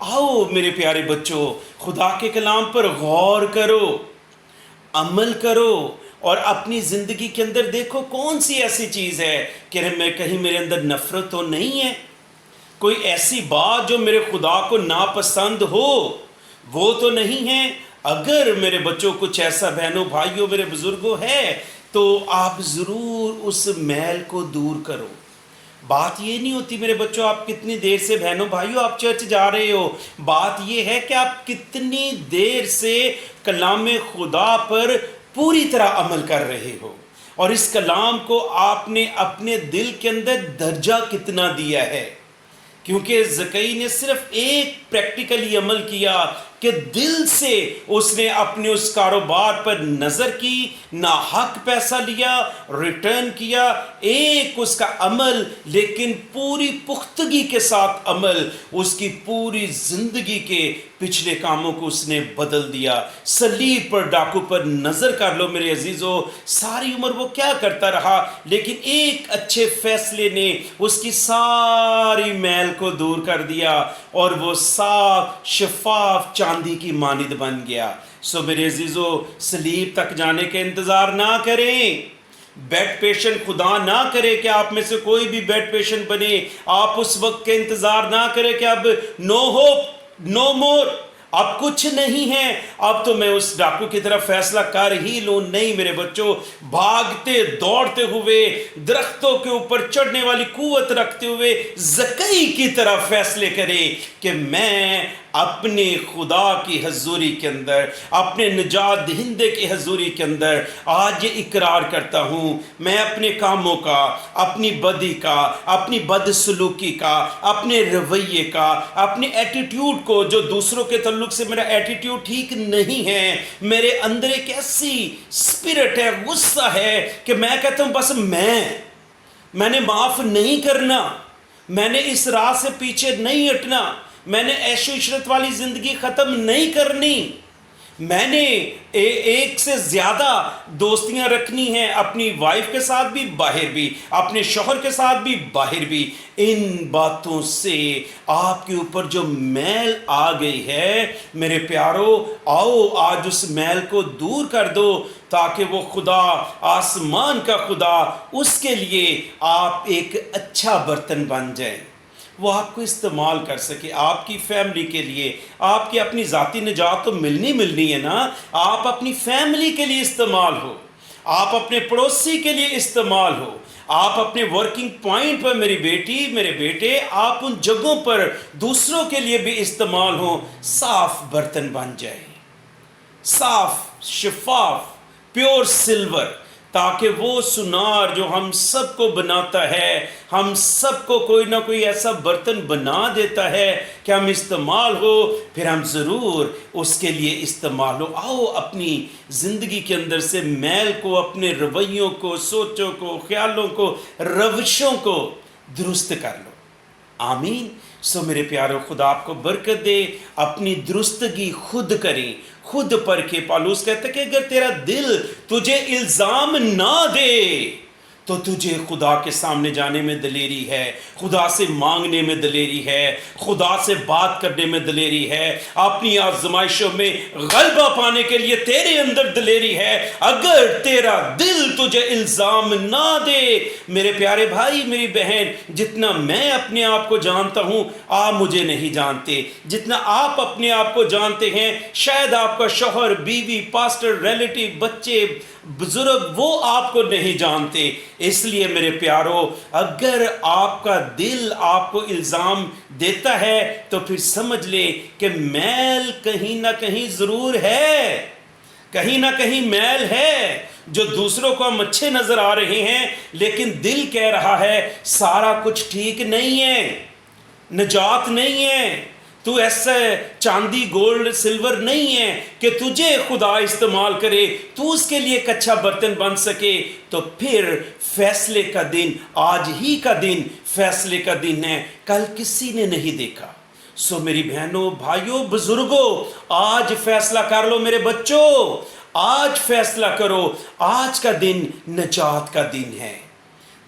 آؤ میرے پیارے بچوں، خدا کے کلام پر غور کرو، عمل کرو، اور اپنی زندگی کے اندر دیکھو کون سی ایسی چیز ہے کہ کہیں میرے اندر نفرت تو نہیں ہے، کوئی ایسی بات جو میرے خدا کو ناپسند ہو وہ تو نہیں ہے۔ اگر میرے بچوں کچھ ایسا بہنوں بھائیوں میرے بزرگوں ہے تو آپ ضرور اس میل کو دور کرو۔ بات یہ نہیں ہوتی میرے بچوں آپ کتنی دیر سے بہنوں بھائیوں آپ چرچ جا رہے ہو، بات یہ ہے کہ آپ کتنی دیر سے کلام خدا پر پوری طرح عمل کر رہے ہو، اور اس کلام کو آپ نے اپنے دل کے اندر درجہ کتنا دیا ہے۔ کیونکہ زکئی نے صرف ایک پریکٹیکلی عمل کیا کہ دل سے اس نے اپنے اس کاروبار پر نظر کی، ناحق پیسہ لیا، ریٹرن کیا، ایک اس کا عمل، لیکن پوری پختگی کے ساتھ عمل، اس کی پوری زندگی کے پچھلے کاموں کو اس نے بدل دیا۔ صلیب پر ڈاکو پر نظر کر لو میرے عزیزو، ساری عمر وہ کیا کرتا رہا، لیکن ایک اچھے فیصلے نے اس کی ساری میل کو دور کر دیا اور وہ صاف شفاف چاندی کی مانند بن گیا۔ سو میرے عزیزو، صلیب تک جانے کے انتظار نہ کریں، بیڈ پیشنٹ خدا نہ کرے کہ آپ میں سے کوئی بھی بیڈ پیشنٹ بنے، آپ اس وقت کے انتظار نہ کرے کہ اب نو ہوپ، نو مور، اب کچھ نہیں ہے، اب تو میں اس ڈاکو کی طرف فیصلہ کر ہی لوں۔ نہیں میرے بچوں، بھاگتے دوڑتے ہوئے، درختوں کے اوپر چڑھنے والی قوت رکھتے ہوئے زکئی کی طرف فیصلے کرے کہ میں اپنے خدا کی حضوری کے اندر، اپنے نجات دہندے کی حضوری کے اندر آج یہ اقرار کرتا ہوں، میں اپنے کاموں کا، اپنی بدی کا، اپنی بد سلوکی کا، اپنے رویے کا، اپنے ایٹیٹیوڈ کو، جو دوسروں کے تعلق سے میرا ایٹیٹیوڈ ٹھیک نہیں ہے، میرے اندر ایک ایسی اسپرٹ ہے، غصہ ہے کہ میں کہتا ہوں بس میں نے معاف نہیں کرنا، میں نے اس راہ سے پیچھے نہیں ہٹنا، میں نے عیش و عشرت والی زندگی ختم نہیں کرنی، میں نے ایک سے زیادہ دوستیاں رکھنی ہیں، اپنی وائف کے ساتھ بھی، باہر بھی، اپنے شوہر کے ساتھ بھی، باہر بھی۔ ان باتوں سے آپ کے اوپر جو میل آ گئی ہے میرے پیارو، آؤ آج اس میل کو دور کر دو تاکہ وہ خدا، آسمان کا خدا، اس کے لیے آپ ایک اچھا برتن بن جائیں، وہ آپ کو استعمال کر سکے، آپ کی فیملی کے لیے۔ آپ کی اپنی ذاتی نجات تو ملنی ہے نا، آپ اپنی فیملی کے لیے استعمال ہو، آپ اپنے پڑوسی کے لیے استعمال ہو، آپ اپنے ورکنگ پوائنٹ پر، میری بیٹی میرے بیٹے، آپ ان جگہوں پر دوسروں کے لیے بھی استعمال ہو، صاف برتن بن جائے، صاف شفاف پیور سلور، تاکہ وہ سنار جو ہم سب کو بناتا ہے، ہم سب کو کوئی نہ کوئی ایسا برتن بنا دیتا ہے کہ ہم استعمال ہو، پھر ہم ضرور اس کے لیے استعمال ہو۔ آؤ اپنی زندگی کے اندر سے میل کو، اپنے رویوں کو، سوچوں کو، خیالوں کو، روشوں کو درست کر لو۔ آمین۔ سو میرے پیارو، خدا آپ کو برکت دے، اپنی درستگی خود کریں، خود پرکھے۔ پالوس کہتا ہے کہ اگر تیرا دل تجھے الزام نہ دے تو تجھے خدا کے سامنے جانے میں دلیری ہے، خدا سے مانگنے میں دلیری ہے، خدا سے بات کرنے میں دلیری ہے، اپنی آزمائشوں میں غلبہ پانے کے لیے تیرے اندر دلیری ہے۔ اگر تیرا دل تجھے الزام نہ دے، میرے پیارے بھائی میری بہن، جتنا میں اپنے آپ کو جانتا ہوں آپ مجھے نہیں جانتے، جتنا آپ اپنے آپ کو جانتے ہیں شاید آپ کا شوہر، بیوی، پاسٹر، ریلیٹیو، بچے، بزرگ وہ آپ کو نہیں جانتے۔ اس لیے میرے پیارو، اگر آپ کا دل آپ کو الزام دیتا ہے تو پھر سمجھ لے کہ میل کہیں نہ کہیں ضرور ہے، کہیں نہ کہیں میل ہے، جو دوسروں کو ہم اچھے نظر آ رہے ہیں لیکن دل کہہ رہا ہے سارا کچھ ٹھیک نہیں ہے، نجات نہیں ہے، تو ایسا چاندی گولڈ سلور نہیں ہے کہ تجھے خدا استعمال کرے، تو اس کے لیے ایک اچھا برتن بن سکے۔ تو پھر فیصلے کا دن، آج ہی کا دن فیصلے کا دن ہے، کل کسی نے نہیں دیکھا۔ سو میری بہنوں، بھائیوں، بزرگوں، آج فیصلہ کر لو میرے بچوں، آج فیصلہ کرو، آج کا دن نجات کا دن ہے۔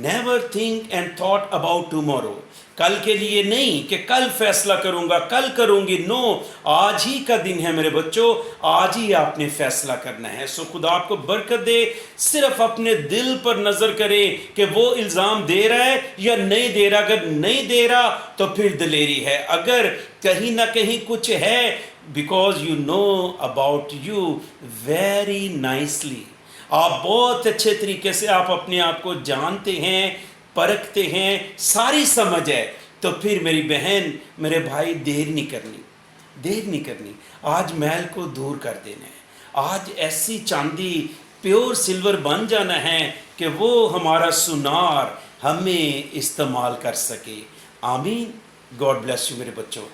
Never think and thought about tomorrow. کل کے لیے نہیں کہ کل فیصلہ کروں گا، کل کروں گی، نو، آج ہی کا دن ہے میرے بچوں، آج ہی آپ نے فیصلہ کرنا ہے۔ سو خدا آپ کو برکت دے، صرف اپنے دل پر نظر کریں کہ وہ الزام دے رہا ہے یا نہیں دے رہا، اگر نہیں دے رہا تو پھر دلیری ہے، اگر کہیں نہ کہیں کچھ ہے، because you know about you very nicely, آپ بہت اچھے طریقے سے آپ اپنے آپ کو جانتے ہیں، پرکھتے ہیں، ساری سمجھ ہے، تو پھر میری بہن، میرے بھائی، دیر نہیں کرنی، دیر نہیں کرنی، آج میل کو دور کر دینا ہے، آج ایسی چاندی پیور سلور بن جانا ہے کہ وہ ہمارا سونار ہمیں استعمال کر سکے۔ آمین۔ گاڈ بلیس یو میرے بچوں۔